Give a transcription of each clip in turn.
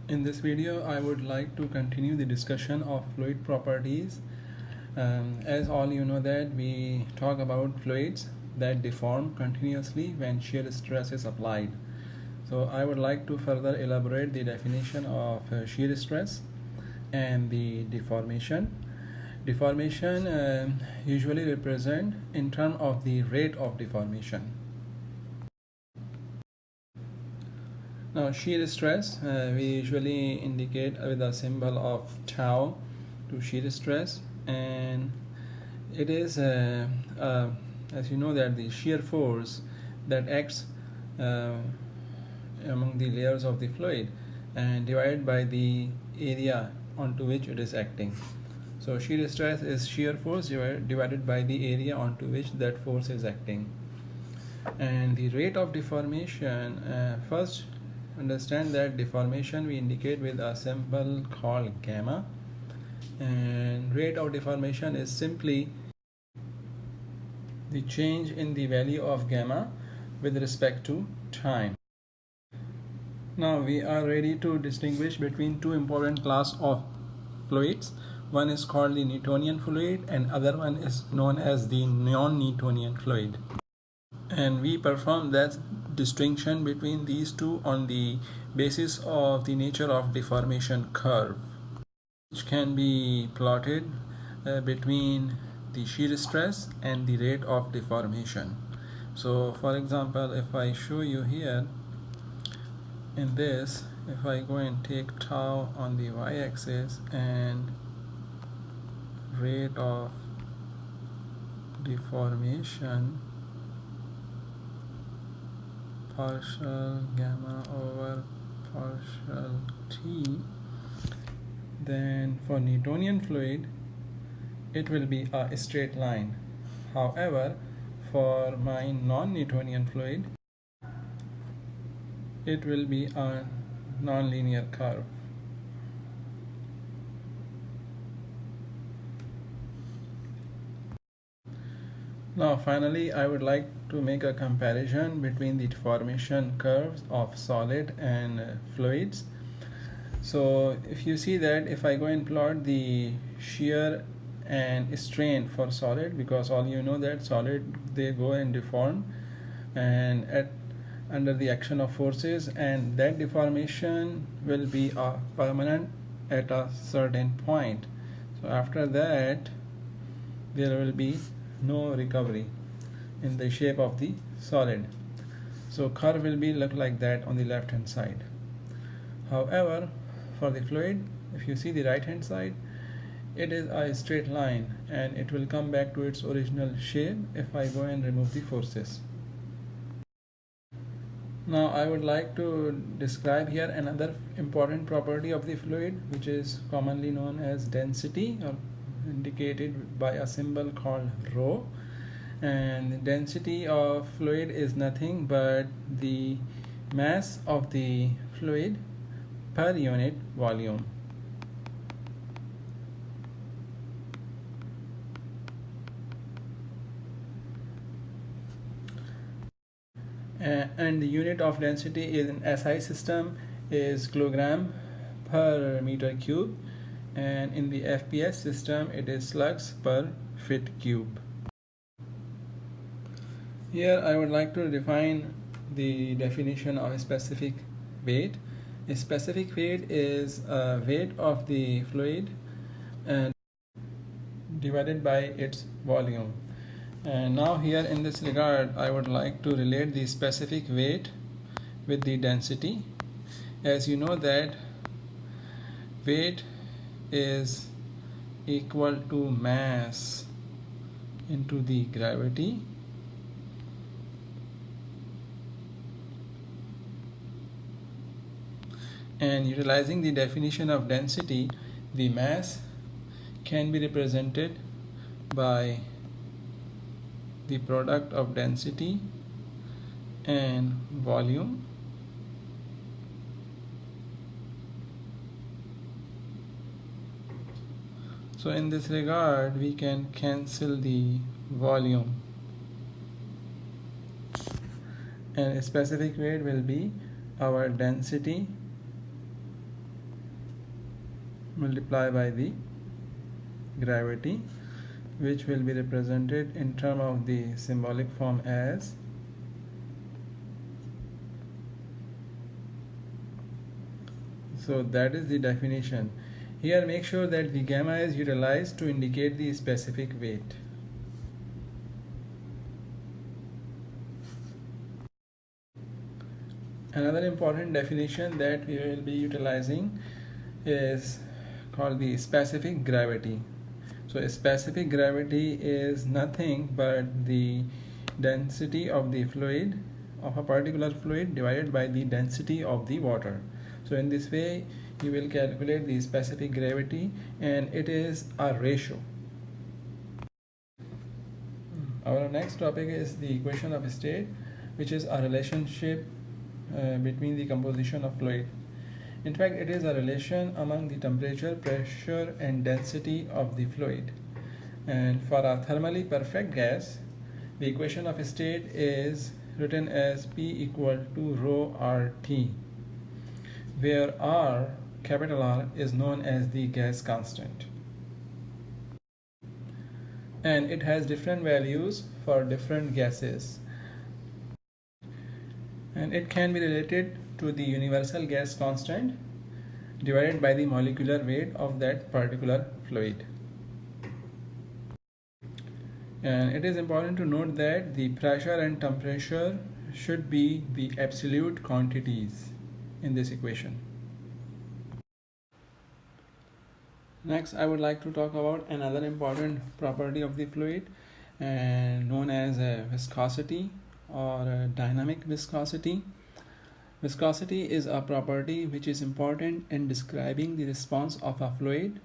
In this video, I would like to continue the discussion of fluid properties. As all you know that we talk about fluids that deform continuously when shear stress is applied. So I would like to further elaborate the definition of shear stress and the deformation. Deformation usually represent in terms of the rate of deformation. Now shear stress we usually indicate with a symbol of tau to shear stress, and it is as you know that the shear force that acts among the layers of the fluid and divided by the area onto which it is acting. So shear stress is shear force divided by the area onto which that force is acting. And the rate of deformation, first understand that deformation we indicate with a symbol called gamma, and rate of deformation is simply the change in the value of gamma with respect to time. Now we are ready to distinguish between two important class of fluids. One is called the Newtonian fluid and other one is known as the non-Newtonian fluid, and we perform that distinction between these two on the basis of the nature of deformation curve, which can be plotted between the shear stress and the rate of deformation. So for example, if I show you here in this, if I go and take tau on the y-axis and rate of deformation partial gamma over partial t, then for Newtonian fluid it will be a straight line. However, for my non-Newtonian fluid it will be a non-linear curve. Now finally, I would like to make a comparison between the deformation curves of solid and fluids. So if you see that if I go and plot the shear and strain for solid, because all you know that solid they go and deform and under the action of forces, and that deformation will be permanent at a certain point. So after that there will be no recovery in the shape of the solid. So curve will be look like that on the left hand side. However, for the fluid, if you see the right hand side, it is a straight line and it will come back to its original shape if I go and remove the forces. Now I would like to describe here another important property of the fluid, which is commonly known as density, or indicated by a symbol called rho. And the density of fluid is nothing but the mass of the fluid per unit volume. And the unit of density in SI system is kilogram per meter cube, and in the FPS system it is slugs per feet cube. Here I would like to define the definition of a specific weight. A specific weight is a weight of the fluid and divided by its volume. And now here in this regard I would like to relate the specific weight with the density. As you know that weight is equal to mass into the gravity, and utilizing the definition of density, the mass can be represented by the product of density and volume. So in this regard we can cancel the volume, and a specific weight will be our density multiply by the gravity, which will be represented in terms of the symbolic form as so that is the definition. Here make sure that the gamma is utilized to indicate the specific weight. Another important definition that we will be utilizing is called the specific gravity. So specific gravity is nothing but the density of the fluid of a particular fluid divided by the density of the water. So in this way you will calculate the specific gravity, and it is a ratio. Our next topic is the equation of state, which is a relationship between the composition of fluid. In fact, it is a relation among the temperature, pressure and density of the fluid. And for a thermally perfect gas, the equation of state is written as P equal to rho RT, where R, capital R, is known as the gas constant. And it has different values for different gases. And it can be related to the universal gas constant divided by the molecular weight of that particular fluid. And it is important to note that the pressure and temperature should be the absolute quantities in this equation. Next, I would like to talk about another important property of the fluid known as viscosity or dynamic viscosity. Viscosity is a property which is important in describing the response of a fluid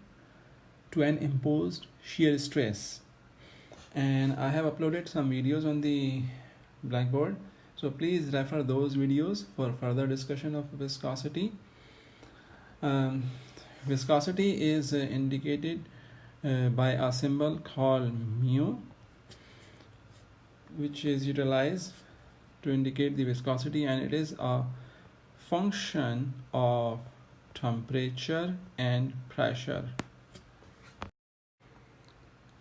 to an imposed shear stress. And I have uploaded some videos on the blackboard, so please refer those videos for further discussion of viscosity. Viscosity is indicated by a symbol called mu, which is utilized to indicate the viscosity, and it is a function of temperature and pressure.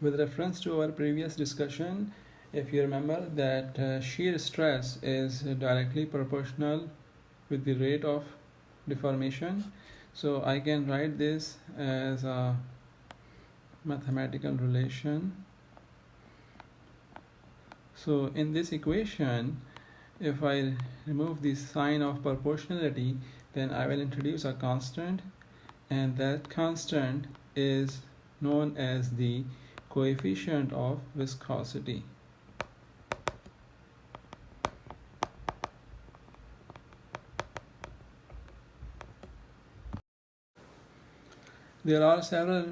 With reference to our previous discussion, if you remember that shear stress is directly proportional with the rate of deformation, so I can write this as a mathematical relation. So in this equation, if I remove the sign of proportionality, then I will introduce a constant, and that constant is known as the coefficient of viscosity. There are several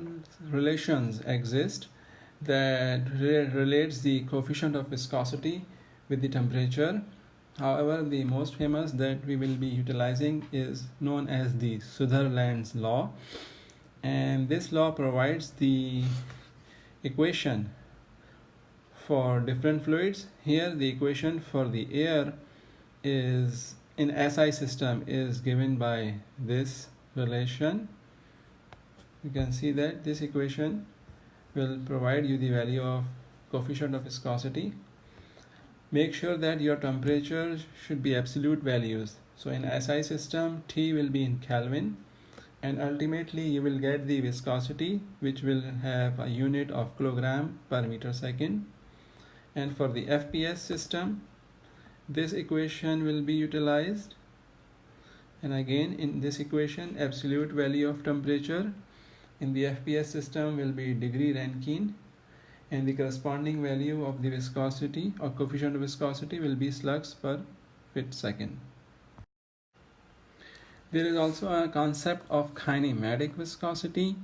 relations exist that relates the coefficient of viscosity with the temperature. However, the most famous that we will be utilizing is known as the Sutherland's law, and this law provides the equation for different fluids. Here the equation for the air is in SI system is given by this relation. You can see that this equation will provide you the value of coefficient of viscosity. Make sure that your temperature should be absolute values. So in SI system, T will be in Kelvin, and ultimately you will get the viscosity, which will have a unit of kilogram per meter second. And for the FPS system, this equation will be utilized, and again in this equation, absolute value of temperature in the FPS system will be degree Rankine, and the corresponding value of the viscosity or coefficient of viscosity will be slugs per fit second. There is also a concept of kinematic viscosity,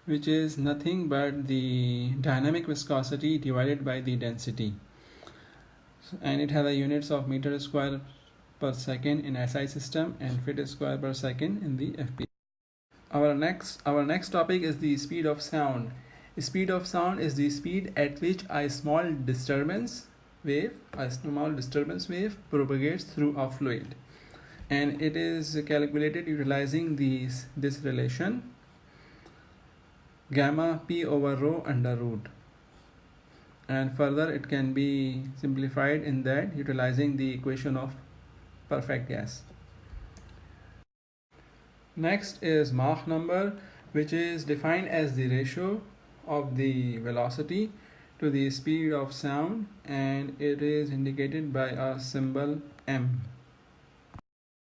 which is nothing but the dynamic viscosity divided by the density, and it has a units of meter square per second in SI system and feet square per second in the FPS. Our next topic is the speed of sound. Speed of sound is the speed at which a small disturbance wave propagates through a fluid, and it is calculated utilizing this relation. gamma p over rho under root. And further it can be simplified in that utilizing the equation of perfect gas. Next is Mach number, which is defined as the ratio of the velocity to the speed of sound, and it is indicated by a symbol m.